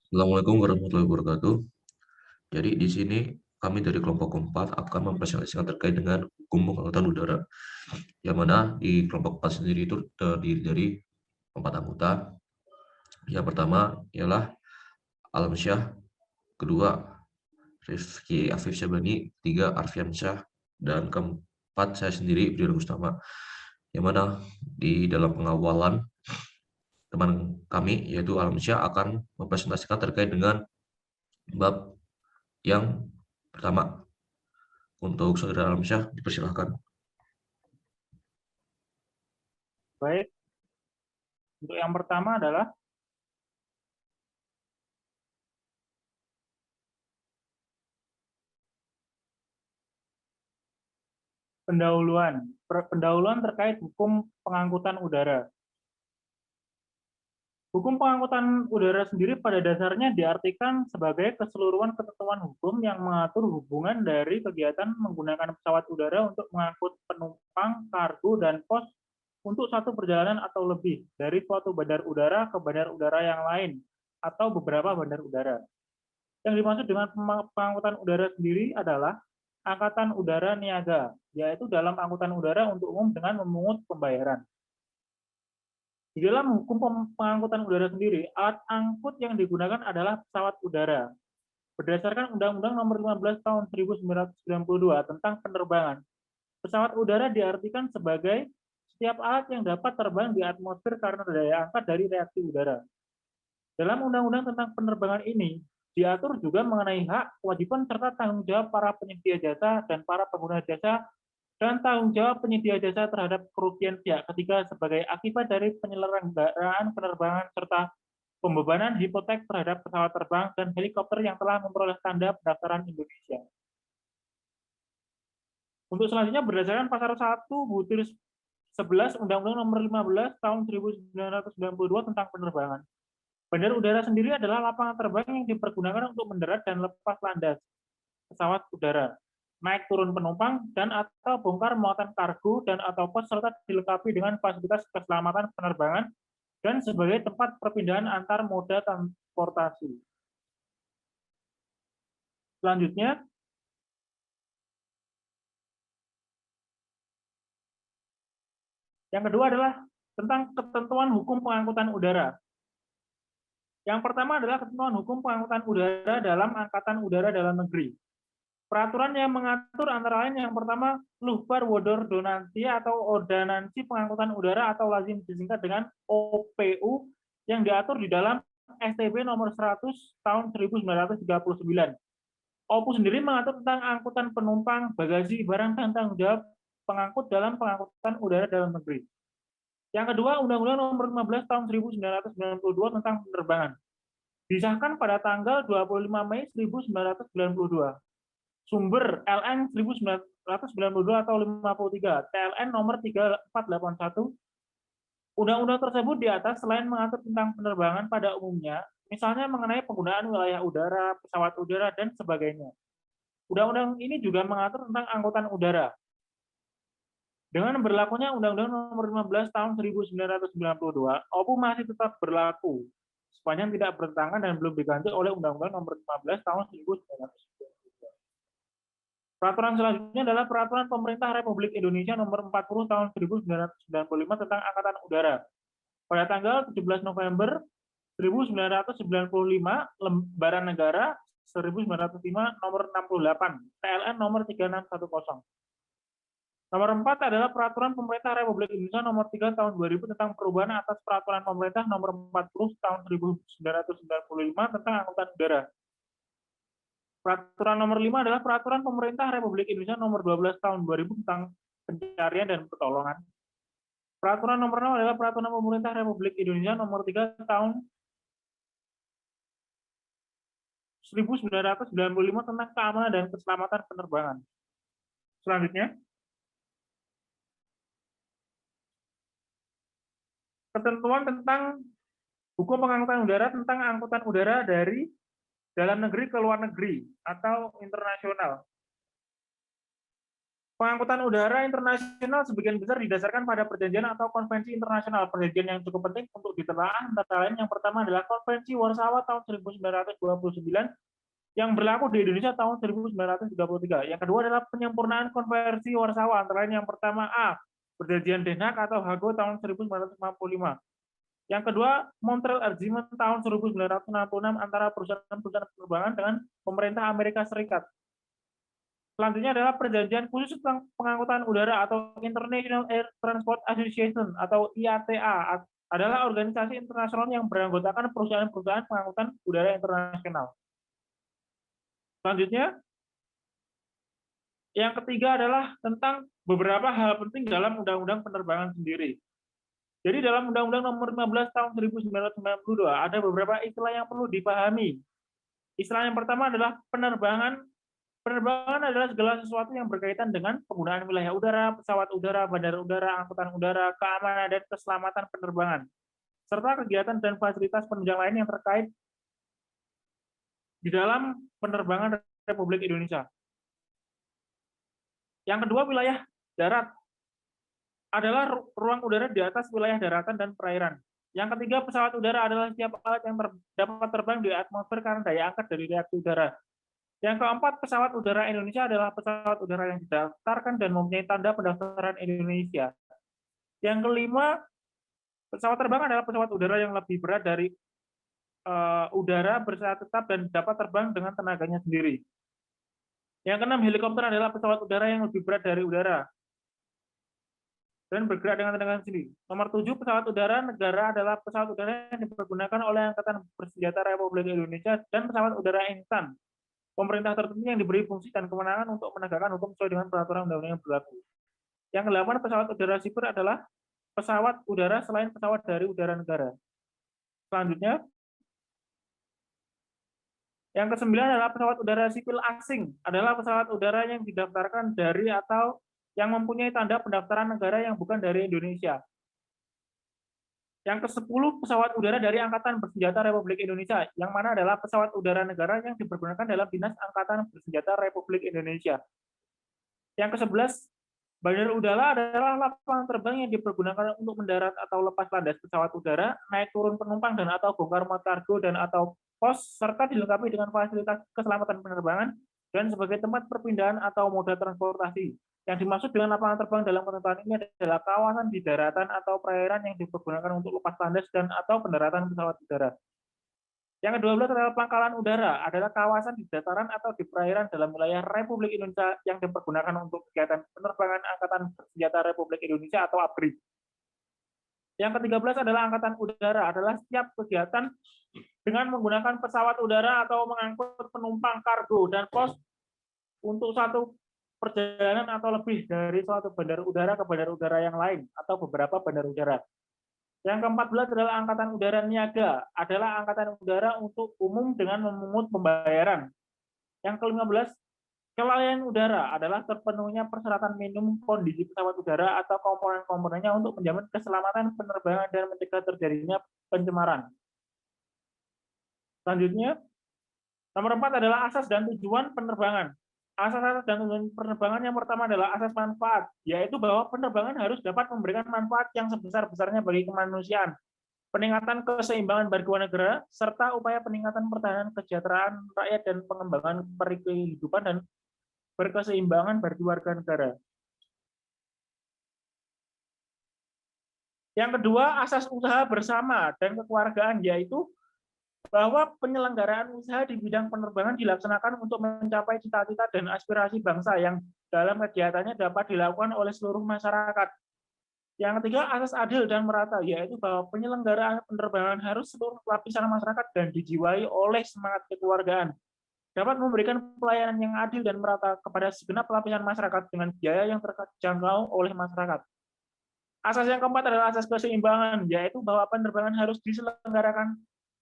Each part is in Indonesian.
Assalamualaikum warahmatullahi wabarakatuh. Jadi di sini kami dari kelompok 4 akan mempresentasikan terkait dengan hukum pengangkutan udara. Yang mana di kelompok 4 sendiri itu terdiri dari 4 anggota. Yang pertama ialah Alamsyah, kedua Rizky Afif Syabani, ketiga Arfian Syah, dan keempat saya sendiri Budi Mustama. Yang mana di dalam pengawalan teman kami yaitu Alamsyah akan mempresentasikan terkait dengan bab yang pertama. Untuk saudara Alamsyah, dipersilahkan. Baik, untuk yang pertama adalah pendahuluan. Pendahuluan terkait hukum pengangkutan udara. Hukum pengangkutan udara sendiri pada dasarnya diartikan sebagai keseluruhan ketentuan hukum yang mengatur hubungan dari kegiatan menggunakan pesawat udara untuk mengangkut penumpang, kargo, dan pos untuk satu perjalanan atau lebih dari suatu bandar udara ke bandar udara yang lain atau beberapa bandar udara. Yang dimaksud dengan pengangkutan udara sendiri adalah angkatan udara niaga, yaitu dalam angkutan udara untuk umum dengan memungut pembayaran. Di dalam hukum pengangkutan udara sendiri, alat angkut yang digunakan adalah pesawat udara. Berdasarkan Undang-Undang Nomor 15 Tahun 1992 tentang penerbangan, pesawat udara diartikan sebagai setiap alat yang dapat terbang di atmosfer karena daya angkat dari reaksi udara. Dalam Undang-Undang tentang penerbangan ini, diatur juga mengenai hak, kewajiban, serta tanggung jawab para penyedia jasa dan para pengguna jasa dan tanggung jawab penyedia jasa terhadap kerugian pihak ketiga sebagai akibat dari penyelenggaraan penerbangan serta pembebanan hipotek terhadap pesawat terbang dan helikopter yang telah memperoleh tanda pendaftaran Indonesia. Untuk selanjutnya berdasarkan pasal 1 butir 11 Undang-Undang Nomor 15 Tahun 1992 tentang penerbangan. Bandar udara sendiri adalah lapangan terbang yang dipergunakan untuk mendarat dan lepas landas pesawat udara, naik turun penumpang, dan atau bongkar muatan kargo dan atau pos serta dilengkapi dengan fasilitas keselamatan penerbangan dan sebagai tempat perpindahan antar moda transportasi. Selanjutnya, yang kedua adalah tentang ketentuan hukum pengangkutan udara. Yang pertama adalah ketentuan hukum pengangkutan udara dalam angkatan udara dalam negeri. Peraturan yang mengatur antara lain yang pertama, Lubar Wodor Donansi atau Ordonansi Pengangkutan Udara atau lazim disingkat dengan OPU yang diatur di dalam STB nomor 100 tahun 1939. OPU sendiri mengatur tentang angkutan penumpang, bagasi, barang, dan tanggung jawab pengangkut dalam pengangkutan udara dalam negeri. Yang kedua, Undang-Undang nomor 15 tahun 1992 tentang penerbangan. Disahkan pada tanggal 25 Mei 1992. Sumber LN 1992 atau 53, TLN nomor 3481. Undang-undang tersebut di atas selain mengatur tentang penerbangan pada umumnya, misalnya mengenai penggunaan wilayah udara, pesawat udara, dan sebagainya. Undang-undang ini juga mengatur tentang angkutan udara. Dengan berlakunya Undang-Undang Nomor 15 Tahun 1992, OPU masih tetap berlaku sepanjang tidak bertentangan dan belum diganti oleh Undang-Undang Nomor 15 Tahun 1992. Peraturan selanjutnya adalah Peraturan Pemerintah Republik Indonesia Nomor 40 Tahun 1995 tentang Angkatan Udara. Pada tanggal 17 November 1995, Lembaran Negara 1905 Nomor 68, TLN Nomor 3610. Nomor 4 adalah Peraturan Pemerintah Republik Indonesia Nomor 3 Tahun 2000 tentang perubahan atas Peraturan Pemerintah Nomor 40 Tahun 1995 tentang Angkutan Udara. Peraturan nomor 5 adalah Peraturan Pemerintah Republik Indonesia nomor 12 tahun 2000 tentang pencarian dan pertolongan. Peraturan nomor 6 adalah Peraturan Pemerintah Republik Indonesia nomor 3 tahun 1995 tentang keamanan dan keselamatan penerbangan. Selanjutnya, ketentuan tentang hukum pengangkutan udara tentang angkutan udara dari dalam negeri ke luar negeri atau internasional. Pengangkutan udara internasional sebagian besar didasarkan pada perjanjian atau konvensi internasional. Perjanjian yang cukup penting untuk ditelaah antara lain yang pertama adalah Konvensi Warsawa tahun 1929 yang berlaku di Indonesia tahun 1933. Yang kedua adalah penyempurnaan Konvensi Warsawa, antara lain yang pertama A. Perjanjian Den Haag atau Hago tahun 1955. Yang kedua, Montreal Agreement tahun 1966 antara perusahaan-perusahaan penerbangan dengan pemerintah Amerika Serikat. Selanjutnya adalah perjanjian khusus tentang pengangkutan udara atau International Air Transport Association atau IATA, adalah organisasi internasional yang beranggotakan perusahaan-perusahaan pengangkutan udara internasional. Selanjutnya, yang ketiga adalah tentang beberapa hal penting dalam Undang-Undang Penerbangan sendiri. Jadi dalam Undang-Undang Nomor 15 Tahun 1992 ada beberapa istilah yang perlu dipahami. Istilah yang pertama adalah penerbangan. Penerbangan adalah segala sesuatu yang berkaitan dengan penggunaan wilayah udara, pesawat udara, bandara udara, angkutan udara, keamanan dan keselamatan penerbangan, serta kegiatan dan fasilitas penunjang lain yang terkait di dalam penerbangan Republik Indonesia. Yang kedua, wilayah darat adalah ruang udara di atas wilayah daratan dan perairan. Yang ketiga, pesawat udara adalah setiap alat yang dapat terbang di atmosfer karena daya angkat dari reaksi udara. Yang keempat, pesawat udara Indonesia adalah pesawat udara yang didaftarkan dan mempunyai tanda pendaftaran Indonesia. Yang kelima, pesawat terbang adalah pesawat udara yang lebih berat dari udara bersifat tetap dan dapat terbang dengan tenaganya sendiri. Yang keenam, helikopter adalah pesawat udara yang lebih berat dari udara dan bergerak dengan tenaga sendiri. Nomor 7, pesawat udara negara adalah pesawat udara yang dipergunakan oleh Angkatan Bersenjata Republik Indonesia dan pesawat udara instan pemerintah tertentu yang diberi fungsi dan kewenangan untuk menegakkan hukum sesuai dengan peraturan undang-undang yang berlaku. Yang ke-8, pesawat udara sipil adalah pesawat udara selain pesawat dari udara negara. Selanjutnya, yang ke-9 adalah pesawat udara sipil asing, adalah pesawat udara yang didaftarkan dari atau yang mempunyai tanda pendaftaran negara yang bukan dari Indonesia. Yang ke-10, pesawat udara dari Angkatan Bersenjata Republik Indonesia, yang mana adalah pesawat udara negara yang dipergunakan dalam Dinas Angkatan Bersenjata Republik Indonesia. Yang ke-11, bandar udara adalah lapangan terbang yang dipergunakan untuk mendarat atau lepas landas pesawat udara, naik turun penumpang dan atau bongkar muat kargo dan atau pos, serta dilengkapi dengan fasilitas keselamatan penerbangan dan sebagai tempat perpindahan atau moda transportasi. Yang dimaksud dengan lapangan terbang dalam ketentuan ini adalah kawasan di daratan atau perairan yang dipergunakan untuk lepas landas dan atau pendaratan pesawat udara. Yang ke-12 adalah pangkalan udara, adalah kawasan di dataran atau di perairan dalam wilayah Republik Indonesia yang dipergunakan untuk kegiatan penerbangan Angkatan Bersenjata Republik Indonesia atau ABRI. Yang ke-13 adalah Angkatan Udara, adalah setiap kegiatan dengan menggunakan pesawat udara atau mengangkut penumpang kargo dan pos untuk satu perjalanan atau lebih dari suatu bandar udara ke bandar udara yang lain atau beberapa bandar udara. Yang ke-14 adalah Angkatan Udara Niaga, adalah angkatan udara untuk umum dengan memungut pembayaran. Yang ke-15, kelalaian udara adalah terpenuhnya persyaratan minimum kondisi pesawat udara atau komponen-komponennya untuk menjamin keselamatan penerbangan dan mencegah terjadinya pencemaran. Selanjutnya, nomor 4 adalah asas dan tujuan penerbangan. Asas-asas dan tujuan penerbangan yang pertama adalah asas manfaat, yaitu bahwa penerbangan harus dapat memberikan manfaat yang sebesar-besarnya bagi kemanusiaan, peningkatan keseimbangan bagi warga negara, serta upaya peningkatan pertahanan kesejahteraan rakyat dan pengembangan kehidupan dan berkeseimbangan bagi warga negara. Yang kedua, asas usaha bersama dan kekeluargaan, yaitu bahwa penyelenggaraan usaha di bidang penerbangan dilaksanakan untuk mencapai cita-cita dan aspirasi bangsa yang dalam kegiatannya dapat dilakukan oleh seluruh masyarakat. Yang ketiga, asas adil dan merata, yaitu bahwa penyelenggaraan penerbangan harus seluruh lapisan masyarakat dan dijiwai oleh semangat kekeluargaan, dapat memberikan pelayanan yang adil dan merata kepada segenap lapisan masyarakat dengan biaya yang terjangkau oleh masyarakat. Asas yang keempat adalah asas keseimbangan, yaitu bahwa penerbangan harus diselenggarakan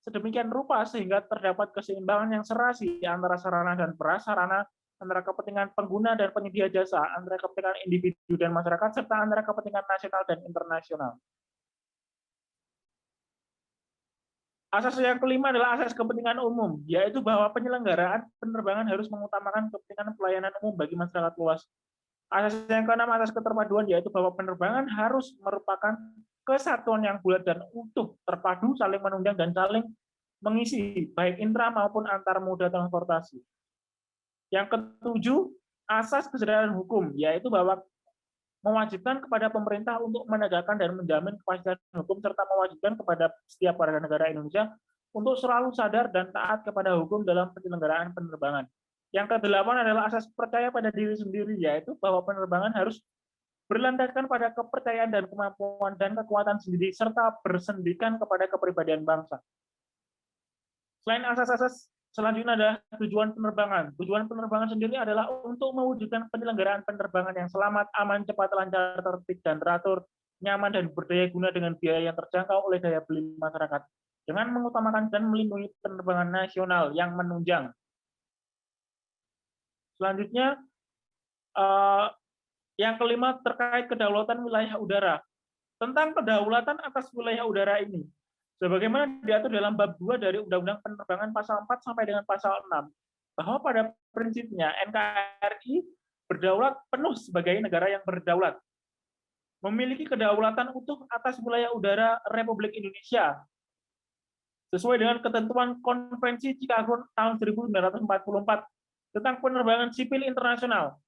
sedemikian rupa sehingga terdapat keseimbangan yang serasi antara sarana dan prasarana, antara kepentingan pengguna dan penyedia jasa, antara kepentingan individu dan masyarakat, serta antara kepentingan nasional dan internasional. Asas yang kelima adalah asas kepentingan umum, yaitu bahwa penyelenggaraan penerbangan harus mengutamakan kepentingan pelayanan umum bagi masyarakat luas. Asas yang keenam atas keterpaduan yaitu bahwa penerbangan harus merupakan kesatuan yang bulat dan utuh, terpadu, saling menunjang dan saling mengisi, baik intra maupun antar moda transportasi. Yang ketujuh, asas kesadaran hukum, yaitu bahwa mewajibkan kepada pemerintah untuk menegakkan dan menjamin kepastian hukum serta mewajibkan kepada setiap warga negara Indonesia untuk selalu sadar dan taat kepada hukum dalam penyelenggaraan penerbangan. Yang kedelapan adalah asas percaya pada diri sendiri, yaitu bahwa penerbangan harus berlandaskan pada kepercayaan dan kemampuan dan kekuatan sendiri serta bersendikan kepada kepribadian bangsa. Selain asas-asas, selanjutnya adalah tujuan penerbangan. Tujuan penerbangan sendiri adalah untuk mewujudkan penyelenggaraan penerbangan yang selamat, aman, cepat, lancar, tertib, dan teratur, nyaman, dan berdaya guna dengan biaya yang terjangkau oleh daya beli masyarakat, dengan mengutamakan dan melindungi penerbangan nasional yang menunjang. Selanjutnya, yang kelima terkait kedaulatan wilayah udara. Tentang kedaulatan atas wilayah udara ini, sebagaimana diatur dalam bab 2 dari Undang-Undang Penerbangan pasal 4 sampai dengan pasal 6, bahwa pada prinsipnya NKRI berdaulat penuh sebagai negara yang berdaulat, memiliki kedaulatan utuh atas wilayah udara Republik Indonesia, sesuai dengan ketentuan Konvensi Chicago tahun 1944 tentang penerbangan sipil internasional.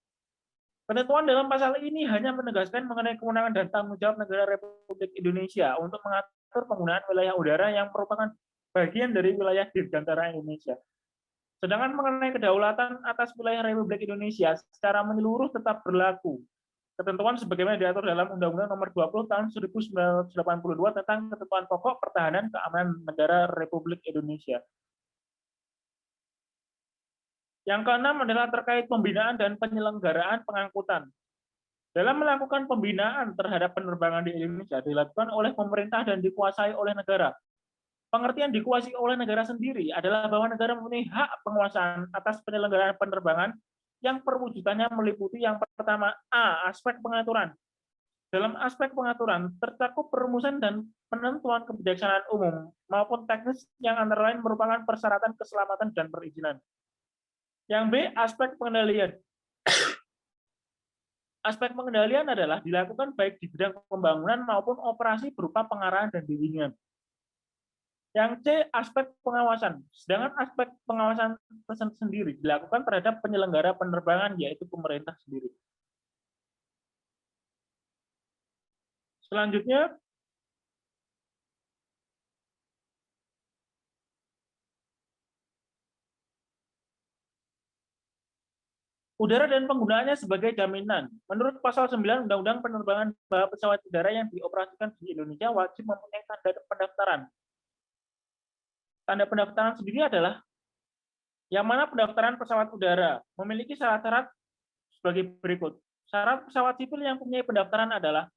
Ketentuan dalam pasal ini hanya menegaskan mengenai kewenangan dan tanggung jawab negara Republik Indonesia untuk mengatur penggunaan wilayah udara yang merupakan bagian dari wilayah dirgantara Indonesia. Sedangkan mengenai kedaulatan atas wilayah Republik Indonesia secara menyeluruh tetap berlaku. Ketentuan sebagaimana diatur dalam Undang-Undang Nomor 20 Tahun 1982 tentang ketentuan pokok pertahanan keamanan negara Republik Indonesia. Yang keenam adalah terkait pembinaan dan penyelenggaraan pengangkutan. Dalam melakukan pembinaan terhadap penerbangan di Indonesia dilakukan oleh pemerintah dan dikuasai oleh negara. Pengertian dikuasai oleh negara sendiri adalah bahwa negara mempunyai hak penguasaan atas penyelenggaraan penerbangan yang perwujudannya meliputi yang pertama, A. Aspek pengaturan. Dalam aspek pengaturan tercakup perumusan dan penentuan kebijaksanaan umum maupun teknis yang antara lain merupakan persyaratan keselamatan dan perizinan. Yang B, aspek pengendalian. Aspek pengendalian adalah dilakukan baik di bidang pembangunan maupun operasi berupa pengarahan dan bimbingan. Yang C, aspek pengawasan. Sedangkan aspek pengawasan sendiri dilakukan terhadap penyelenggara penerbangan, yaitu pemerintah sendiri. Selanjutnya, udara dan penggunaannya sebagai jaminan. Menurut pasal 9 Undang-Undang Penerbangan, bahwa pesawat udara yang dioperasikan di Indonesia wajib mempunyai tanda pendaftaran. Tanda pendaftaran sendiri adalah yang mana pendaftaran pesawat udara memiliki syarat-syarat sebagai berikut. Syarat pesawat sipil yang mempunyai pendaftaran adalah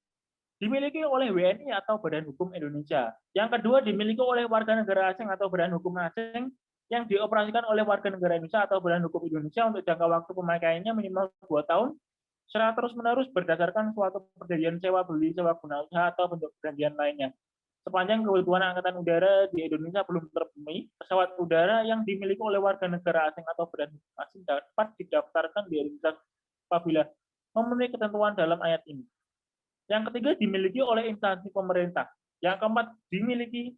dimiliki oleh WNI atau Badan Hukum Indonesia. Yang kedua, dimiliki oleh warga negara asing atau Badan Hukum asing yang dioperasikan oleh warga negara Indonesia atau Badan Hukum Indonesia untuk jangka waktu pemakaiannya minimal 2 tahun secara terus-menerus berdasarkan suatu perjanjian sewa beli, sewa guna usaha atau bentuk perjanjian lainnya. Sepanjang kebutuhan angkatan udara di Indonesia belum terpenuhi, pesawat udara yang dimiliki oleh warga negara asing atau Badan Hukum asing dapat didaftarkan di Indonesia apabila memenuhi ketentuan dalam ayat ini. Yang ketiga, dimiliki oleh instansi pemerintah. Yang keempat, dimiliki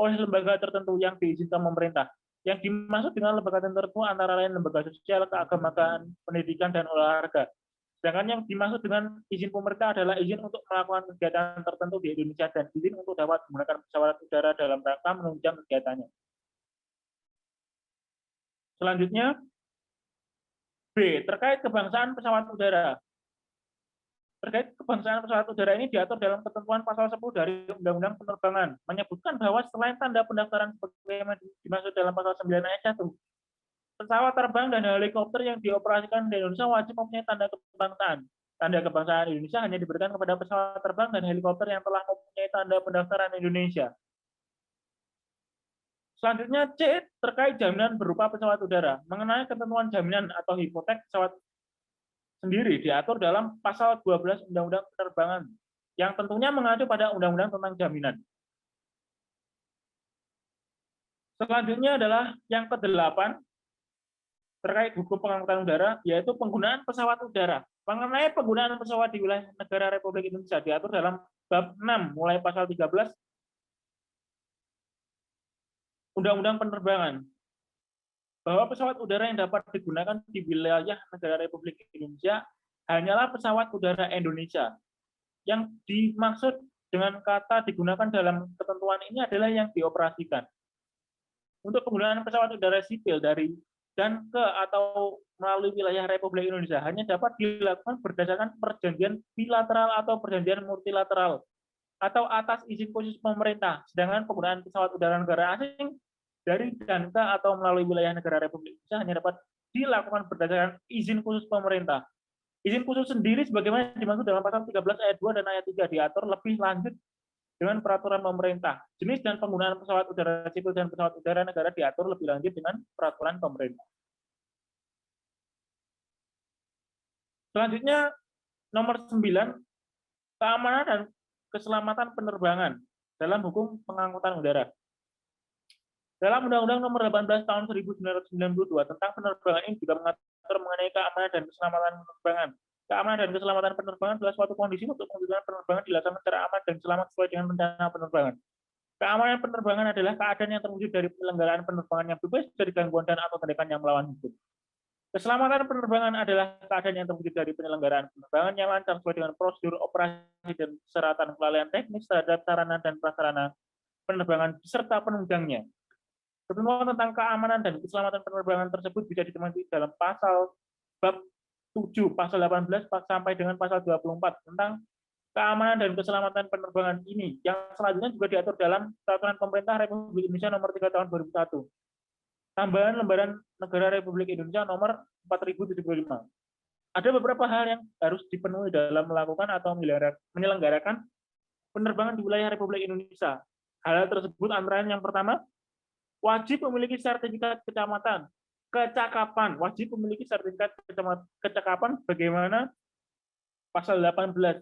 oleh lembaga tertentu yang diizinkan pemerintah. Yang dimaksud dengan lembaga tertentu antara lain lembaga sosial, keagamaan, pendidikan, dan olahraga. Sedangkan yang dimaksud dengan izin pemerintah adalah izin untuk melakukan kegiatan tertentu di Indonesia dan izin untuk dapat menggunakan pesawat udara dalam rangka menunjang kegiatannya. Selanjutnya, B. Terkait kebangsaan pesawat udara. Terkait kebangsaan pesawat udara ini diatur dalam ketentuan pasal 10 dari Undang-Undang Penerbangan, menyebutkan bahwa selain tanda pendaftaran sebagaimana dimaksud dalam pasal 9 ayat 1, pesawat terbang dan helikopter yang dioperasikan di Indonesia wajib mempunyai tanda kebangsaan. Tanda kebangsaan Indonesia hanya diberikan kepada pesawat terbang dan helikopter yang telah mempunyai tanda pendaftaran Indonesia. Selanjutnya C, terkait jaminan berupa pesawat udara. Mengenai ketentuan jaminan atau hipotek pesawat sendiri diatur dalam pasal 12 Undang-Undang Penerbangan, yang tentunya mengacu pada Undang-Undang tentang jaminan. Selanjutnya adalah yang ke-8, terkait hukum pengangkutan udara, yaitu penggunaan pesawat udara. Mengenai penggunaan pesawat di wilayah negara Republik Indonesia diatur dalam bab 6 mulai pasal 13 Undang-Undang Penerbangan bahwa pesawat udara yang dapat digunakan di wilayah negara Republik Indonesia hanyalah pesawat udara Indonesia. Yang dimaksud dengan kata digunakan dalam ketentuan ini adalah yang dioperasikan. Untuk penggunaan pesawat udara sipil dari dan ke atau melalui wilayah Republik Indonesia hanya dapat dilakukan berdasarkan perjanjian bilateral atau perjanjian multilateral atau atas izin khusus pemerintah. Sedangkan penggunaan pesawat udara negara asing dari dan ke atau melalui wilayah negara Republik Indonesia hanya dapat dilakukan berdasarkan izin khusus pemerintah. Izin khusus sendiri sebagaimana dimaksud dalam pasal 13 ayat 2 dan ayat 3 diatur lebih lanjut dengan peraturan pemerintah. Jenis dan penggunaan pesawat udara sipil dan pesawat udara negara diatur lebih lanjut dengan peraturan pemerintah. Selanjutnya, nomor 9, keamanan dan keselamatan penerbangan dalam hukum pengangkutan udara. Dalam Undang-Undang Nomor 18 Tahun 1992 tentang penerbangan ini juga mengatur mengenai keamanan dan keselamatan penerbangan. Keamanan dan keselamatan penerbangan adalah suatu kondisi untuk mewujudkan penerbangan dilaksanakan secara aman dan selamat sesuai dengan rencana penerbangan. Keamanan penerbangan adalah keadaan yang terwujud dari penyelenggaraan penerbangan yang bebas dari gangguan dan atau tindakan yang melawan hukum. Keselamatan penerbangan adalah keadaan yang terwujud dari penyelenggaraan penerbangan yang lancar sesuai dengan prosedur operasi dan persyaratan kelalaian teknis terhadap sarana dan prasarana penerbangan beserta penunjangnya. Ketentuan tentang keamanan dan keselamatan penerbangan tersebut bisa ditemui dalam pasal bab 7, pasal 18 sampai dengan pasal 24 tentang keamanan dan keselamatan penerbangan ini, yang selanjutnya juga diatur dalam Peraturan Pemerintah Republik Indonesia Nomor 3 Tahun 2001. Tambahan Lembaran Negara Republik Indonesia Nomor 4075. Ada beberapa hal yang harus dipenuhi dalam melakukan atau menyelenggarakan penerbangan di wilayah Republik Indonesia. Hal tersebut antara yang pertama, wajib memiliki sertifikat kecakapan, wajib memiliki sertifikat kecakapan bagaimana pasal 18,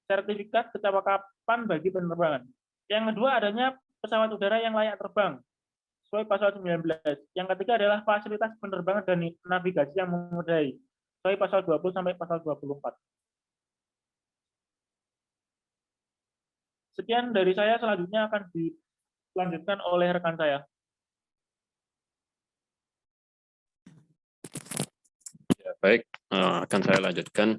sertifikat kecakapan bagi penerbangan. Yang kedua, adanya pesawat udara yang layak terbang, sesuai pasal 19. Yang ketiga adalah fasilitas penerbangan dan navigasi yang memadai, sesuai pasal 20 sampai pasal 24. Sekian dari saya, selanjutnya akan dilanjutkan oleh rekan saya. Ya, baik, akan saya lanjutkan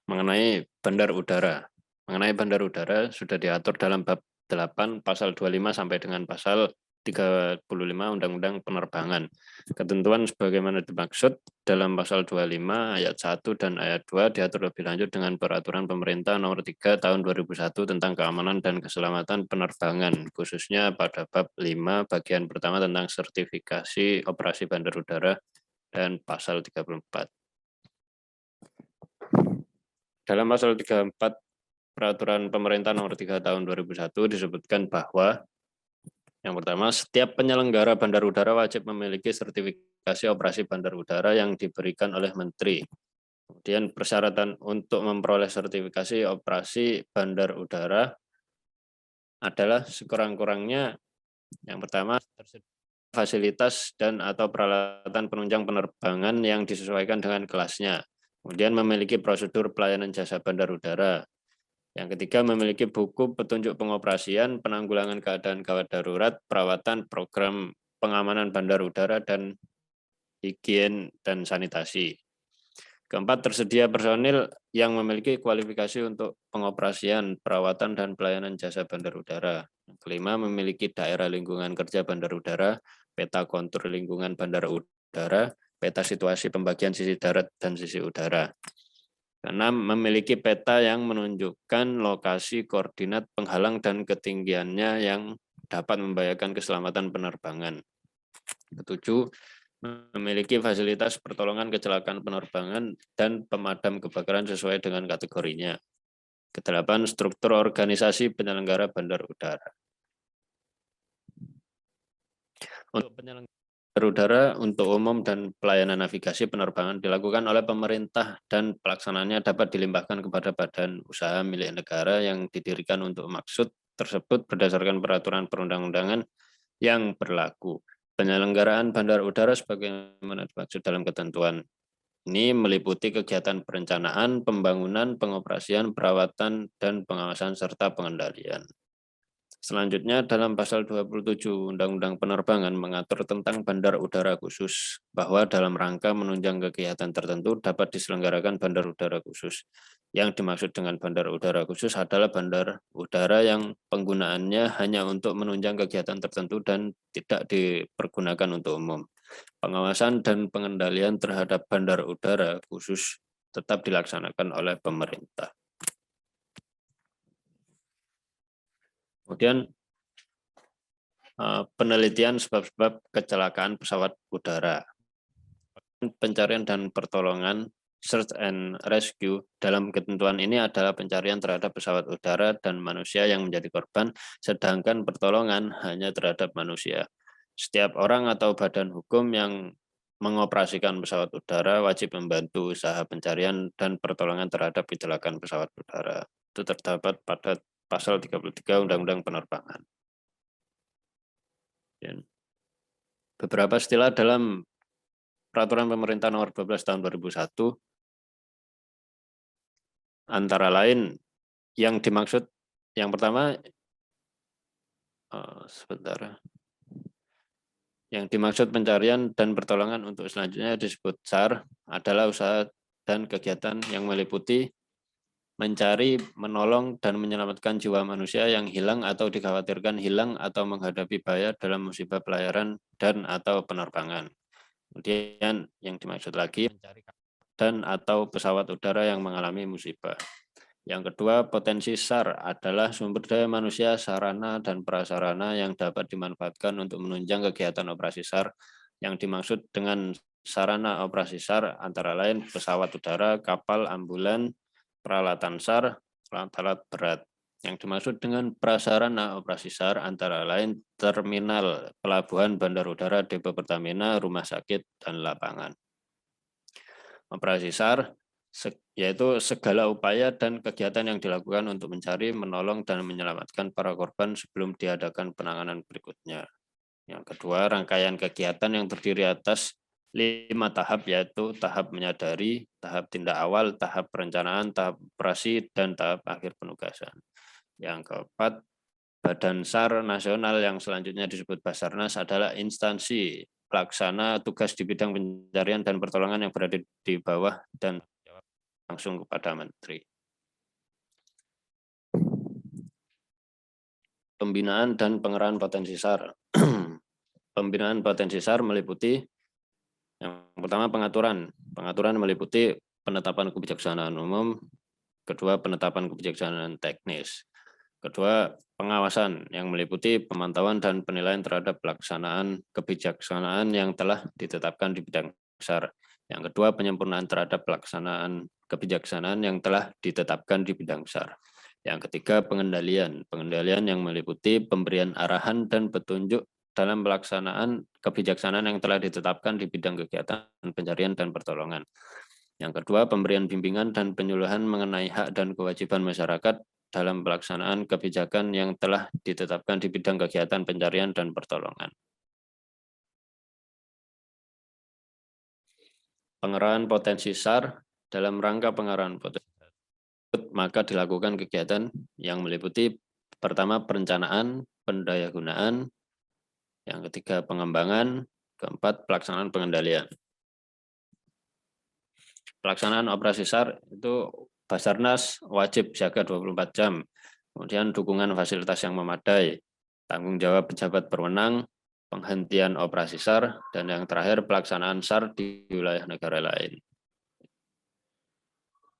mengenai bandar udara. Mengenai bandar udara sudah diatur dalam bab 8 pasal 25 sampai dengan pasal 35 Undang-Undang Penerbangan. Ketentuan sebagaimana dimaksud dalam pasal 25 ayat 1 dan ayat 2 diatur lebih lanjut dengan Peraturan Pemerintah Nomor 3 Tahun 2001 tentang keamanan dan keselamatan penerbangan, khususnya pada bab 5 bagian pertama tentang sertifikasi operasi bandar udara dan pasal 34. Dalam pasal 34 Peraturan Pemerintah Nomor 3 Tahun 2001 disebutkan bahwa yang pertama, setiap penyelenggara bandar udara wajib memiliki sertifikasi operasi bandar udara yang diberikan oleh Menteri. Kemudian persyaratan untuk memperoleh sertifikasi operasi bandar udara adalah sekurang-kurangnya yang pertama, fasilitas dan atau peralatan penunjang penerbangan yang disesuaikan dengan kelasnya. Kemudian memiliki prosedur pelayanan jasa bandar udara. Yang ketiga, memiliki buku petunjuk pengoperasian, penanggulangan keadaan gawat darurat, perawatan program pengamanan bandar udara, dan higien dan sanitasi. Keempat, tersedia personil yang memiliki kualifikasi untuk pengoperasian, perawatan, dan pelayanan jasa bandar udara. Yang kelima, memiliki daerah lingkungan kerja bandar udara, peta kontur lingkungan bandar udara, peta situasi pembagian sisi darat dan sisi udara. Keenam, memiliki peta yang menunjukkan lokasi koordinat penghalang dan ketinggiannya yang dapat membahayakan keselamatan penerbangan. Ketujuh, memiliki fasilitas pertolongan kecelakaan penerbangan dan pemadam kebakaran sesuai dengan kategorinya. Kedelapan, struktur organisasi penyelenggara bandar udara. Untuk penyelenggara udara untuk umum dan pelayanan navigasi penerbangan dilakukan oleh pemerintah dan pelaksanaannya dapat dilimpahkan kepada badan usaha milik negara yang didirikan untuk maksud tersebut berdasarkan peraturan perundang-undangan yang berlaku. Penyelenggaraan bandar udara sebagaimana dimaksud dalam ketentuan Ini meliputi kegiatan perencanaan, pembangunan, pengoperasian, perawatan, dan pengawasan serta pengendalian. Selanjutnya dalam pasal 27 Undang-Undang Penerbangan mengatur tentang bandar udara khusus, bahwa dalam rangka menunjang kegiatan tertentu dapat diselenggarakan bandar udara khusus. Yang dimaksud dengan bandar udara khusus adalah bandar udara yang penggunaannya hanya untuk menunjang kegiatan tertentu dan tidak dipergunakan untuk umum. Pengawasan dan pengendalian terhadap bandar udara khusus tetap dilaksanakan oleh pemerintah. Kemudian penelitian sebab-sebab kecelakaan pesawat udara. Pencarian dan pertolongan search and rescue dalam ketentuan ini adalah pencarian terhadap pesawat udara dan manusia yang menjadi korban, sedangkan pertolongan hanya terhadap manusia. Setiap orang atau badan hukum yang mengoperasikan pesawat udara wajib membantu usaha pencarian dan pertolongan terhadap kecelakaan pesawat udara. Itu terdapat pada pasal 33 Undang-Undang Penerbangan. Beberapa istilah dalam Peraturan Pemerintah Nomor 12 Tahun 2001, antara lain yang dimaksud, yang pertama, yang dimaksud pencarian dan pertolongan untuk selanjutnya disebut SAR adalah usaha dan kegiatan yang meliputi mencari, menolong, dan menyelamatkan jiwa manusia yang hilang atau dikhawatirkan hilang atau menghadapi bahaya dalam musibah pelayaran dan atau penerbangan. Kemudian yang dimaksud lagi, mencari dan atau pesawat udara yang mengalami musibah. Yang kedua, potensi SAR adalah sumber daya manusia, sarana, dan prasarana yang dapat dimanfaatkan untuk menunjang kegiatan operasi SAR. Yang dimaksud dengan sarana operasi SAR antara lain pesawat udara, kapal, ambulan, peralatan SAR, alat berat. Yang dimaksud dengan prasarana operasi SAR antara lain terminal, pelabuhan, bandar udara, depo Pertamina, rumah sakit, dan lapangan. Operasi SAR yaitu segala upaya dan kegiatan yang dilakukan untuk mencari, menolong, dan menyelamatkan para korban sebelum diadakan penanganan berikutnya. Yang kedua, rangkaian kegiatan yang terdiri atas 5 tahap, yaitu tahap menyadari, tahap tindak awal, tahap perencanaan, tahap operasi, dan tahap akhir penugasan. Yang keempat, Badan SAR Nasional yang selanjutnya disebut Basarnas adalah instansi pelaksana tugas di bidang pencarian dan pertolongan yang berada di bawah dan langsung kepada Menteri. Pembinaan dan pengerahan potensi SAR. Pembinaan potensi SAR meliputi yang pertama pengaturan. Pengaturan meliputi penetapan kebijaksanaan umum, kedua penetapan kebijaksanaan teknis, kedua pengawasan yang meliputi pemantauan dan penilaian terhadap pelaksanaan kebijaksanaan yang telah ditetapkan di bidang SAR. Yang kedua penyempurnaan terhadap pelaksanaan kebijaksanaan yang telah ditetapkan di bidang SAR. Yang ketiga pengendalian. Pengendalian yang meliputi pemberian arahan dan petunjuk dalam pelaksanaan kebijaksanaan yang telah ditetapkan di bidang kegiatan pencarian dan pertolongan. Yang kedua, pemberian bimbingan dan penyuluhan mengenai hak dan kewajiban masyarakat dalam pelaksanaan kebijakan yang telah ditetapkan di bidang kegiatan pencarian dan pertolongan. Pengerahan potensi SAR. Dalam rangka pengerahan potensi SAR, maka dilakukan kegiatan yang meliputi pertama perencanaan, pendayagunaan, yang ketiga pengembangan, keempat pelaksanaan pengendalian. Pelaksanaan operasi SAR itu Basarnas wajib siaga 24 jam, kemudian dukungan fasilitas yang memadai, tanggung jawab pejabat berwenang, penghentian operasi SAR, dan yang terakhir pelaksanaan SAR di wilayah negara lain.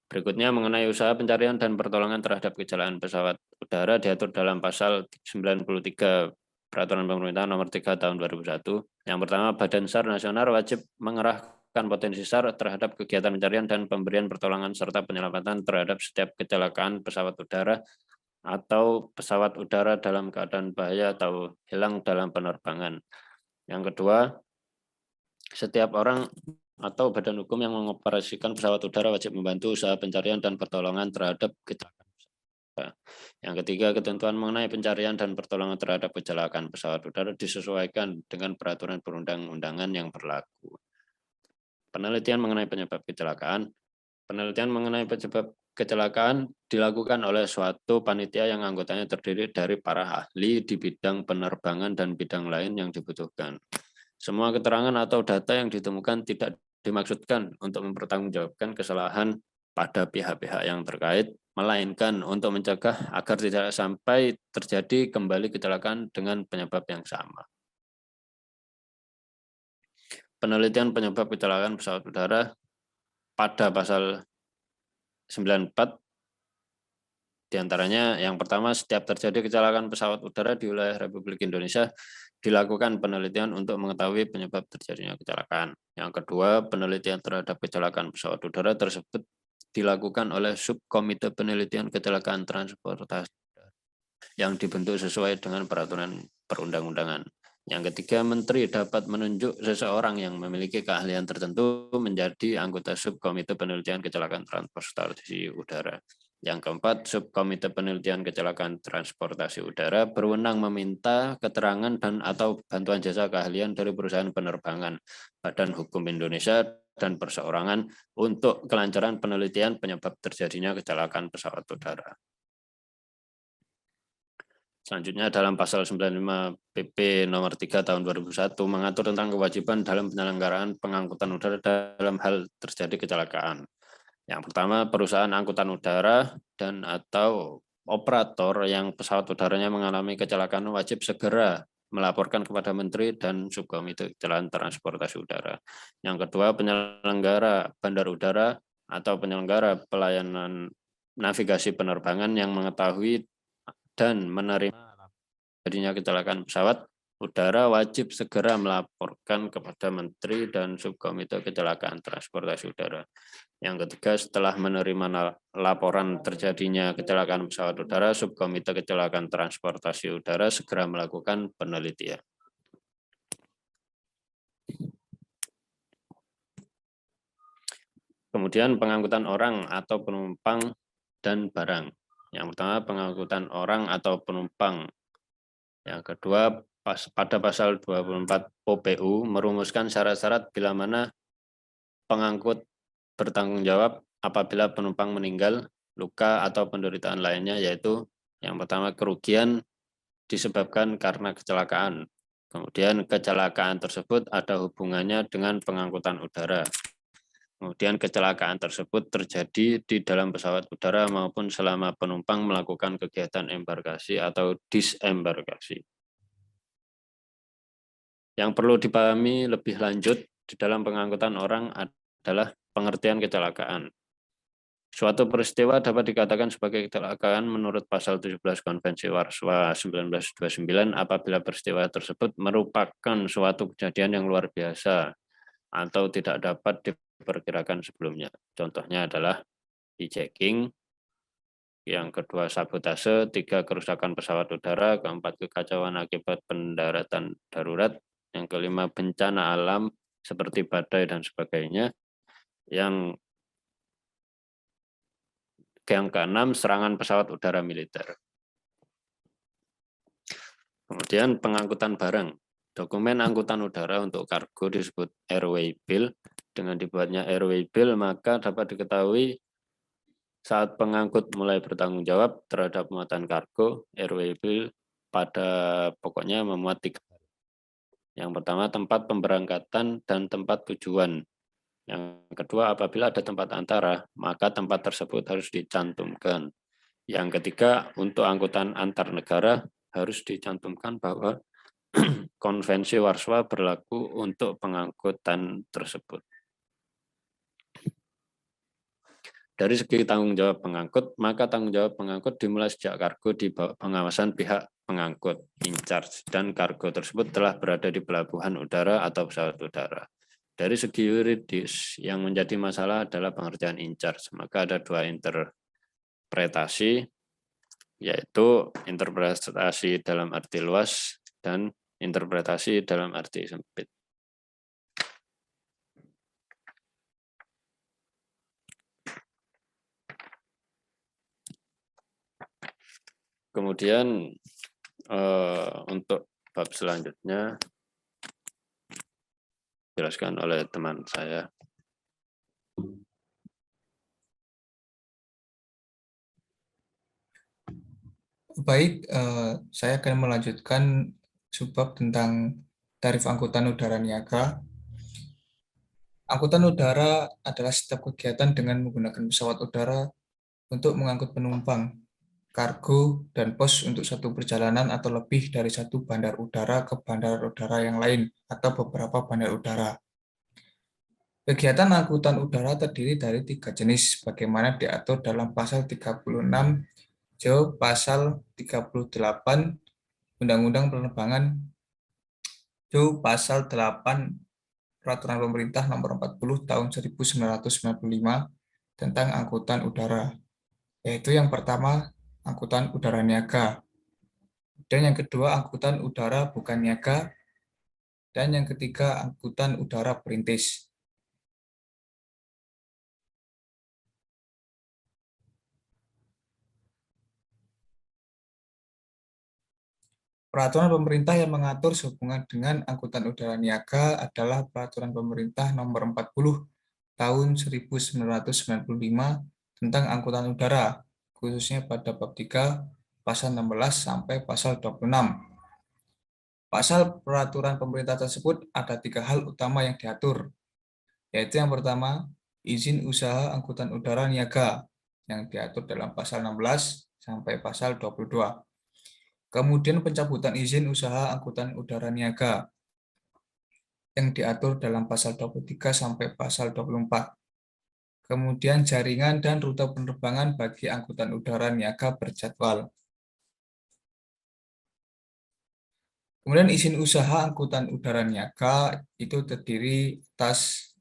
Berikutnya mengenai usaha pencarian dan pertolongan terhadap kecelakaan pesawat udara diatur dalam pasal 93 Peraturan Pemerintah Nomor 3 Tahun 2001. Yang pertama, Badan SAR Nasional wajib mengerahkan potensi SAR terhadap kegiatan pencarian dan pemberian pertolongan serta penyelamatan terhadap setiap kecelakaan pesawat udara atau pesawat udara dalam keadaan bahaya atau hilang dalam penerbangan. Yang kedua, setiap orang atau badan hukum yang mengoperasikan pesawat udara wajib membantu usaha pencarian dan pertolongan terhadap kecelakaan pesawat udara. Yang ketiga, ketentuan mengenai pencarian dan pertolongan terhadap kecelakaan pesawat udara disesuaikan dengan peraturan perundang-undangan yang berlaku. Penelitian mengenai penyebab kecelakaan. Penelitian mengenai penyebab kecelakaan dilakukan oleh suatu panitia yang anggotanya terdiri dari para ahli di bidang penerbangan dan bidang lain yang dibutuhkan. Semua keterangan atau data yang ditemukan tidak dimaksudkan untuk mempertanggungjawabkan kesalahan pada pihak-pihak yang terkait, melainkan untuk mencegah agar tidak sampai terjadi kembali kecelakaan dengan penyebab yang sama. Penelitian penyebab kecelakaan pesawat udara pada pasal 94 diantaranya yang pertama, setiap terjadi kecelakaan pesawat udara di wilayah Republik Indonesia dilakukan penelitian untuk mengetahui penyebab terjadinya kecelakaan. Yang kedua, penelitian terhadap kecelakaan pesawat udara tersebut dilakukan oleh Subkomite Penelitian Kecelakaan Transportasi yang dibentuk sesuai dengan peraturan perundang-undangan. Yang ketiga, Menteri dapat menunjuk seseorang yang memiliki keahlian tertentu menjadi anggota Subkomite Penelitian Kecelakaan Transportasi Udara. Yang keempat, Subkomite Penelitian Kecelakaan Transportasi Udara berwenang meminta keterangan dan atau bantuan jasa keahlian dari perusahaan penerbangan, Badan Hukum Indonesia, dan perseorangan untuk kelancaran penelitian penyebab terjadinya kecelakaan pesawat udara. Selanjutnya dalam pasal 95 PP nomor 3 tahun 2001 mengatur tentang kewajiban dalam penyelenggaraan pengangkutan udara dalam hal terjadi kecelakaan. Yang pertama, perusahaan angkutan udara dan atau operator yang pesawat udaranya mengalami kecelakaan wajib segera melaporkan kepada Menteri dan Subkomite Kecelakaan Transportasi Udara. Yang kedua, penyelenggara bandar udara atau penyelenggara pelayanan navigasi penerbangan yang mengetahui dan menerima terjadinya kecelakaan pesawat udara wajib segera melaporkan kepada Menteri dan Subkomite Kecelakaan Transportasi Udara. Yang ketiga, setelah menerima laporan terjadinya kecelakaan pesawat udara, Subkomite Kecelakaan Transportasi Udara segera melakukan penelitian. Kemudian pengangkutan orang atau penumpang dan barang. Yang pertama, pengangkutan orang atau penumpang. Yang kedua, pada pasal 24 OPU merumuskan syarat-syarat bila mana pengangkut bertanggung jawab apabila penumpang meninggal, luka, atau penderitaan lainnya, yaitu yang pertama kerugian disebabkan karena kecelakaan. Kemudian kecelakaan tersebut ada hubungannya dengan pengangkutan udara. Kemudian kecelakaan tersebut terjadi di dalam pesawat udara maupun selama penumpang melakukan kegiatan embarkasi atau disembarkasi. Yang perlu dipahami lebih lanjut di dalam pengangkutan orang adalah pengertian kecelakaan. Suatu peristiwa dapat dikatakan sebagai kecelakaan menurut pasal 17 Konvensi Warsawa 1929 apabila peristiwa tersebut merupakan suatu kejadian yang luar biasa atau tidak dapat diperkirakan sebelumnya. Contohnya adalah hijacking, yang kedua sabotase, tiga kerusakan pesawat udara, keempat kekacauan akibat pendaratan darurat, yang kelima bencana alam seperti badai dan sebagainya, yang keenam serangan pesawat udara militer. Kemudian pengangkutan barang. Dokumen angkutan udara untuk kargo disebut airway bill. Dengan dibuatnya airway bill maka dapat diketahui saat pengangkut mulai bertanggung jawab terhadap muatan kargo, airway bill pada pokoknya memuat 3. Yang pertama tempat pemberangkatan dan tempat tujuan. Yang kedua apabila ada tempat antara, maka tempat tersebut harus dicantumkan. Yang ketiga untuk angkutan antar negara harus dicantumkan bahwa Konvensi Warsawa berlaku untuk pengangkutan tersebut. Dari segi tanggung jawab pengangkut, maka tanggung jawab pengangkut dimulai sejak kargo di bawah pengawasan pihak pengangkut, in charge, dan kargo tersebut telah berada di pelabuhan udara atau pesawat udara. Dari segi yuridis, yang menjadi masalah adalah pengertian in charge. Maka ada dua interpretasi, yaitu interpretasi dalam arti luas dan interpretasi dalam arti sempit. Kemudian untuk bab selanjutnya dijelaskan oleh teman saya. Baik, saya akan melanjutkan subbab tentang tarif angkutan udara niaga. Angkutan udara adalah setiap kegiatan dengan menggunakan pesawat udara untuk mengangkut penumpang, kargo, dan pos untuk satu perjalanan atau lebih dari satu bandar udara ke bandar udara yang lain atau beberapa bandar udara. Kegiatan angkutan udara terdiri dari 3 jenis, bagaimana diatur dalam pasal 36 pasal 38 Undang-Undang Penerbangan pasal 8 Peraturan Pemerintah Nomor 40 Tahun 1995 tentang angkutan udara, yaitu yang pertama angkutan udara niaga, dan yang kedua angkutan udara bukan niaga, dan yang ketiga angkutan udara perintis. Peraturan pemerintah yang mengatur sehubungan dengan angkutan udara niaga adalah Peraturan Pemerintah Nomor 40 Tahun 1995 tentang angkutan udara, khususnya pada bab 3, pasal 16 sampai pasal 26. Pasal peraturan pemerintah tersebut ada 3 hal utama yang diatur, yaitu yang pertama, izin usaha angkutan udara niaga yang diatur dalam pasal 16 sampai pasal 22. Kemudian pencabutan izin usaha angkutan udara niaga yang diatur dalam pasal 23 sampai pasal 24. Kemudian jaringan dan rute penerbangan bagi angkutan udara niaga berjadwal. Kemudian izin usaha angkutan udara niaga itu terdiri atas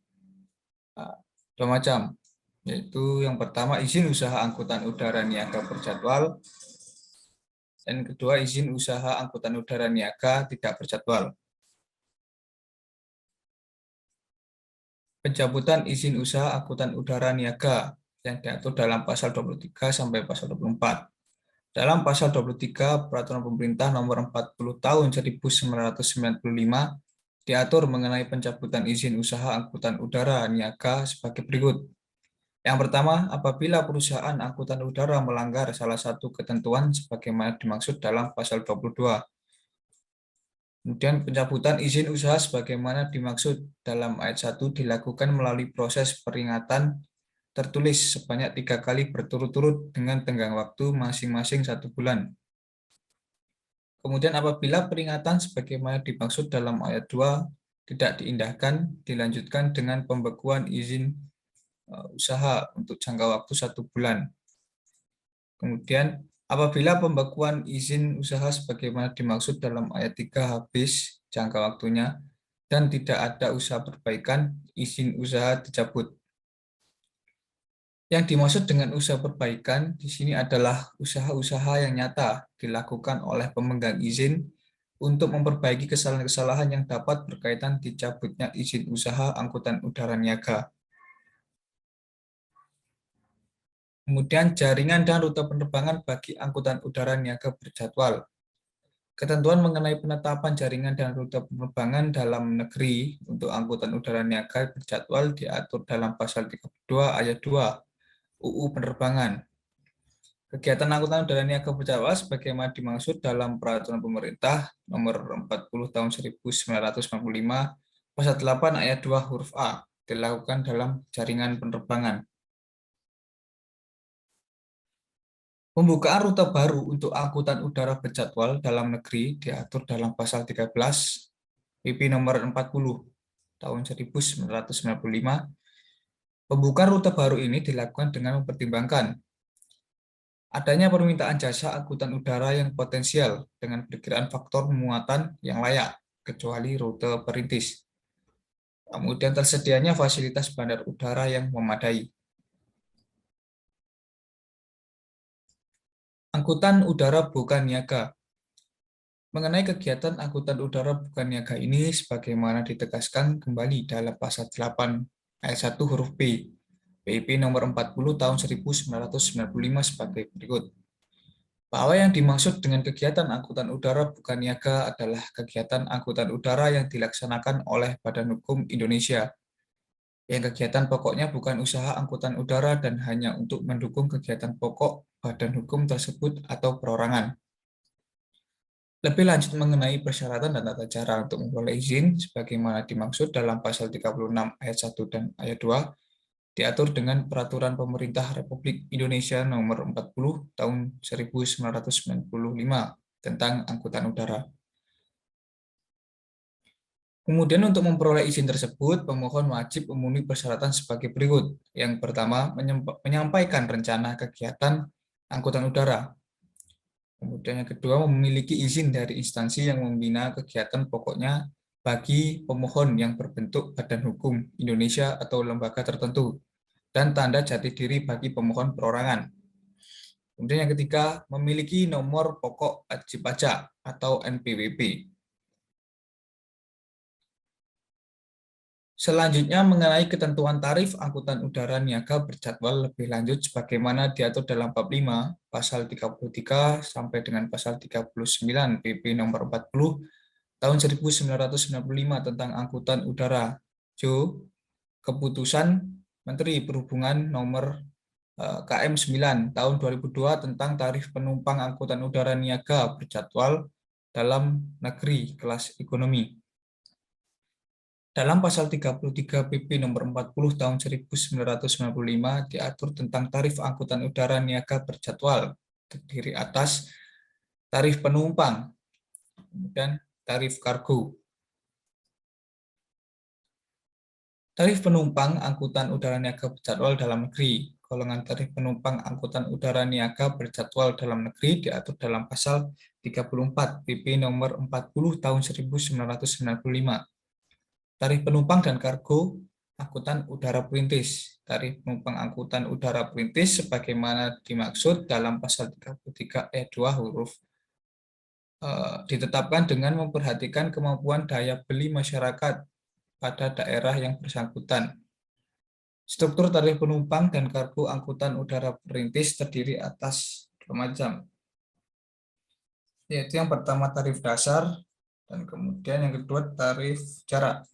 2 macam, yaitu yang pertama izin usaha angkutan udara niaga berjadwal, dan kedua izin usaha angkutan udara niaga tidak berjadwal. Pencabutan izin usaha angkutan udara niaga yang diatur dalam pasal 23 sampai pasal 24. Dalam pasal 23 Peraturan Pemerintah Nomor 40 Tahun 1995 diatur mengenai pencabutan izin usaha angkutan udara niaga sebagai berikut. Yang pertama, apabila perusahaan angkutan udara melanggar salah satu ketentuan sebagaimana dimaksud dalam pasal 22. Kemudian pencabutan izin usaha sebagaimana dimaksud dalam ayat 1 dilakukan melalui proses peringatan tertulis sebanyak 3 kali berturut-turut dengan tenggang waktu masing-masing 1 bulan. Kemudian apabila peringatan sebagaimana dimaksud dalam ayat 2 tidak diindahkan, dilanjutkan dengan pembekuan izin usaha untuk jangka waktu 1 bulan. Kemudian apabila pembekuan izin usaha sebagaimana dimaksud dalam ayat 3 habis jangka waktunya dan tidak ada usaha perbaikan, izin usaha dicabut. Yang dimaksud dengan usaha perbaikan di sini adalah usaha-usaha yang nyata dilakukan oleh pemegang izin untuk memperbaiki kesalahan-kesalahan yang dapat berkaitan dicabutnya izin usaha angkutan udara niaga. Kemudian jaringan dan rute penerbangan bagi angkutan udara niaga berjadwal. Ketentuan mengenai penetapan jaringan dan rute penerbangan dalam negeri untuk angkutan udara niaga berjadwal diatur dalam pasal 32 ayat 2 UU Penerbangan. Kegiatan angkutan udara niaga berjadwal sebagaimana dimaksud dalam Peraturan Pemerintah Nomor 40 Tahun 1995 pasal 8 ayat 2 huruf A dilakukan dalam jaringan penerbangan. Pembukaan rute baru untuk angkutan udara berjadwal dalam negeri diatur dalam pasal 13 PP nomor 40 tahun 1995. Pembukaan rute baru ini dilakukan dengan mempertimbangkan adanya permintaan jasa angkutan udara yang potensial dengan perkiraan faktor muatan yang layak, kecuali rute perintis. Kemudian tersedianya fasilitas bandar udara yang memadai. Angkutan udara bukan niaga. Mengenai kegiatan angkutan udara bukan niaga ini sebagaimana ditegaskan kembali dalam pasal 8 ayat 1 huruf B, PIP nomor 40 tahun 1995 sebagai berikut. Bahwa yang dimaksud dengan kegiatan angkutan udara bukan niaga adalah kegiatan angkutan udara yang dilaksanakan oleh Badan Hukum Indonesia, yang kegiatan pokoknya bukan usaha angkutan udara dan hanya untuk mendukung kegiatan pokok badan hukum tersebut atau perorangan. Lebih lanjut mengenai persyaratan dan tata cara untuk memperoleh izin sebagaimana dimaksud dalam pasal 36 ayat 1 dan ayat 2 diatur dengan Peraturan Pemerintah Republik Indonesia Nomor 40 Tahun 1995 tentang angkutan udara. Kemudian untuk memperoleh izin tersebut, pemohon wajib memenuhi persyaratan sebagai berikut. Yang pertama, menyampaikan rencana kegiatan angkutan udara. Kemudian yang kedua, memiliki izin dari instansi yang membina kegiatan pokoknya bagi pemohon yang berbentuk badan hukum Indonesia atau lembaga tertentu, dan tanda jati diri bagi pemohon perorangan. Kemudian yang ketiga, memiliki nomor pokok wajib pajak atau NPWP. Selanjutnya mengenai ketentuan tarif angkutan udara niaga berjadwal lebih lanjut sebagaimana diatur dalam bab 5 pasal 33 sampai dengan pasal 39 PP nomor 40 tahun 1995 tentang angkutan udara. Keputusan Menteri Perhubungan nomor KM 9 tahun 2002 tentang tarif penumpang angkutan udara niaga berjadwal dalam negeri kelas ekonomi. Dalam pasal 33 PP nomor 40 tahun 1995 diatur tentang tarif angkutan udara niaga berjadwal, terdiri atas tarif penumpang, kemudian tarif kargo. Tarif penumpang angkutan udara niaga berjadwal dalam negeri. Golongan tarif penumpang angkutan udara niaga berjadwal dalam negeri diatur dalam pasal 34 PP nomor 40 tahun 1995. Tarif penumpang dan kargo angkutan udara perintis. Tarif penumpang angkutan udara perintis sebagaimana dimaksud dalam pasal 33 ayat 2 huruf ditetapkan dengan memperhatikan kemampuan daya beli masyarakat pada daerah yang bersangkutan. Struktur tarif penumpang dan kargo angkutan udara perintis terdiri atas dua macam, yaitu yang pertama tarif dasar dan kemudian yang kedua tarif jarak.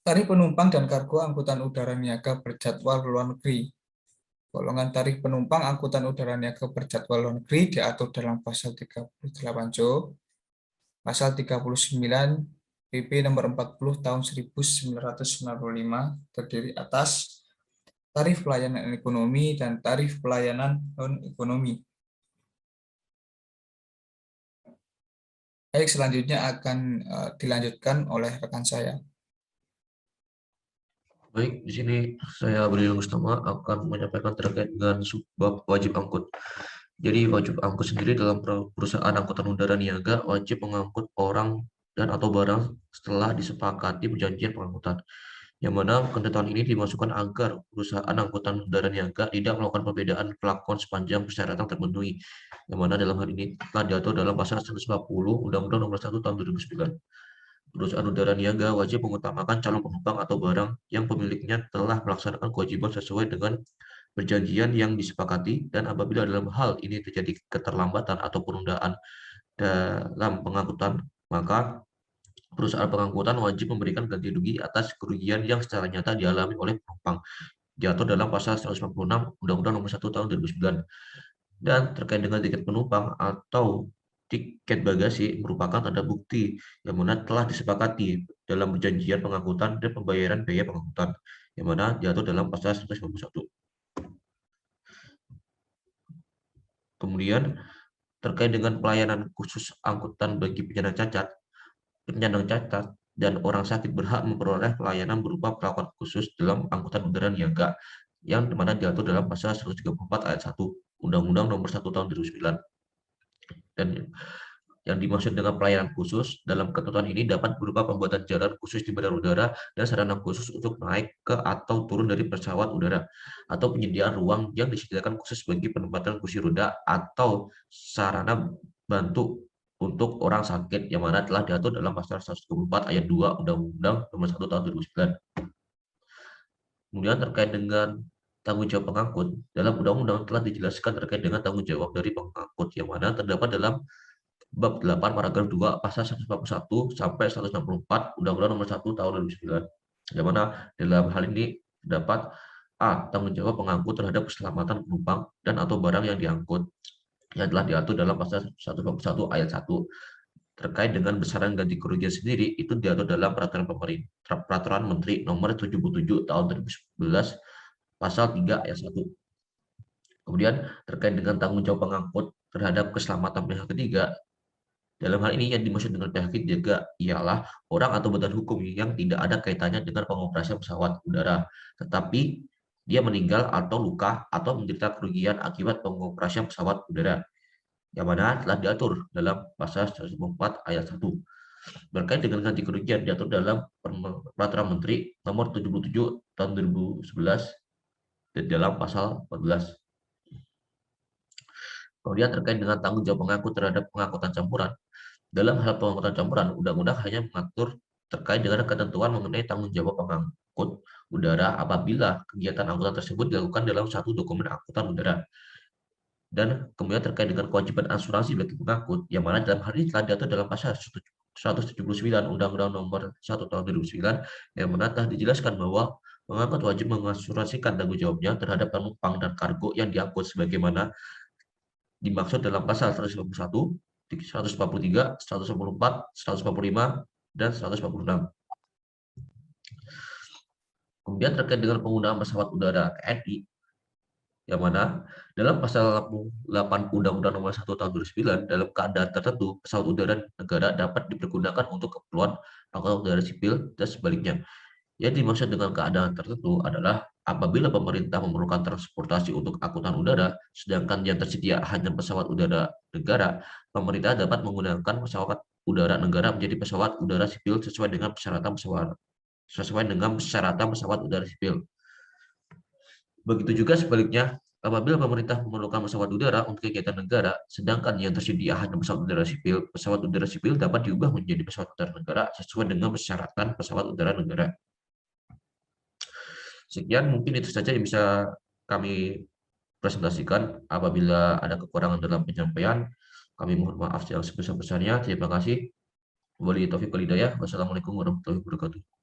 Tarif penumpang dan kargo angkutan udara niaga berjadwal luar negeri. Golongan tarif penumpang angkutan udara niaga berjadwal luar negeri diatur dalam pasal 38 pasal 39 PP nomor 40 tahun 1995 terdiri atas tarif pelayanan ekonomi dan tarif pelayanan non-ekonomi. Baik, selanjutnya akan dilanjutkan oleh rekan saya. Baik, di sini saya Budi Gustama akan menyampaikan terkait dengan subbab wajib angkut. Jadi wajib angkut sendiri dalam perusahaan angkutan udara niaga wajib mengangkut orang dan atau barang setelah disepakati perjanjian pengangkutan. Yang mana ketentuan ini dimasukkan agar perusahaan angkutan udara niaga tidak melakukan perbedaan perlakuan sepanjang persyaratan terpenuhi. Yang mana dalam hal ini telah diatur dalam pasal 150 Undang-Undang Nomor 1 Tahun 2009. Perusahaan udara niaga wajib mengutamakan calon penumpang atau barang yang pemiliknya telah melaksanakan kewajiban sesuai dengan perjanjian yang disepakati, dan apabila dalam hal ini terjadi keterlambatan atau penundaan dalam pengangkutan, maka perusahaan pengangkutan wajib memberikan ganti rugi atas kerugian yang secara nyata dialami oleh penumpang, diatur dalam pasal 146 Undang-Undang Nomor 1 Tahun 2009. Dan terkait dengan tiket penumpang atau tiket bagasi merupakan tanda bukti yang mana telah disepakati dalam perjanjian pengangkutan dan pembayaran biaya pengangkutan, yang mana diatur dalam pasal 191. Kemudian terkait dengan pelayanan khusus angkutan bagi penyandang cacat dan orang sakit berhak memperoleh pelayanan berupa perlakuan khusus dalam angkutan udara niaga yang dimana diatur dalam pasal 134 ayat 1 Undang-Undang Nomor 1 Tahun 2009. Dan yang dimaksud dengan pelayanan khusus dalam ketentuan ini dapat berupa pembuatan jalan khusus di bandara udara dan sarana khusus untuk naik ke atau turun dari pesawat udara, atau penyediaan ruang yang disediakan khusus bagi penempatan kursi roda atau sarana bantu untuk orang sakit, yang mana telah diatur dalam pasal 124 ayat 2 Undang-Undang Nomor 1 Tahun 2009. Kemudian terkait dengan tanggung jawab pengangkut, dalam undang-undang telah dijelaskan terkait dengan tanggung jawab dari pengangkut, yang mana terdapat dalam bab 8 paragraf 2 pasal 141 sampai 164 Undang-Undang Nomor 1 Tahun 2009. Yang mana dalam hal ini terdapat A. Tanggung jawab pengangkut terhadap keselamatan penumpang dan atau barang yang diangkut yang telah diatur dalam pasal 121 ayat 1. Terkait dengan besaran ganti kerugian sendiri, itu diatur dalam Peraturan Menteri Nomor 77 Tahun 2011 Pasal 3 ayat 1. Kemudian terkait dengan tanggung jawab pengangkut terhadap keselamatan pihak ketiga, dalam hal ini yang dimaksud dengan pihak ketiga ialah orang atau badan hukum yang tidak ada kaitannya dengan pengoperasian pesawat udara, tetapi dia meninggal atau luka atau menderita kerugian akibat pengoperasian pesawat udara, yang mana telah diatur dalam pasal 104 ayat 1. Berkait dengan ganti kerugian diatur dalam Peraturan Menteri Nomor 77 Tahun 2011 dan dalam pasal 14. Kemudian terkait dengan tanggung jawab pengangkut terhadap pengangkutan campuran. Dalam hal pengangkutan campuran, undang-undang hanya mengatur terkait dengan ketentuan mengenai tanggung jawab pengangkut udara apabila kegiatan angkutan tersebut dilakukan dalam satu dokumen angkutan udara. Dan kemudian terkait dengan kewajiban asuransi bagi pengangkut, yang mana dalam hal ini telah diatur dalam pasal 179 Undang-Undang Nomor 1 Tahun 2009, yang mana telah dijelaskan bahwa pengangkut wajib mengasuransikan tanggung jawabnya terhadap penumpang dan kargo yang diangkut sebagaimana dimaksud dalam pasal 151, 143, 144, 145, dan 146. Kemudian terkait dengan penggunaan pesawat udara TNI, yang mana dalam pasal 8 Undang-Undang Nomor 1 Tahun 2009, dalam keadaan tertentu pesawat udara negara dapat dipergunakan untuk keperluan angkatan udara sipil dan sebaliknya. Yang dimaksud dengan keadaan tertentu adalah apabila pemerintah memerlukan transportasi untuk angkutan udara, sedangkan yang tersedia hanya pesawat udara negara, pemerintah dapat menggunakan pesawat udara negara menjadi pesawat udara sipil sesuai dengan persyaratan pesawat udara sipil. Begitu juga sebaliknya, apabila pemerintah memerlukan pesawat udara untuk kegiatan negara, sedangkan yang tersedia hanya pesawat udara sipil dapat diubah menjadi pesawat udara negara sesuai dengan persyaratan pesawat udara negara. Sekian, mungkin itu saja yang bisa kami presentasikan. Apabila ada kekurangan dalam penyampaian, kami mohon maaf yang sebesar-besarnya. Terima kasih. Wabillahi taufiq wal hidayah. Wassalamualaikum warahmatullahi wabarakatuh.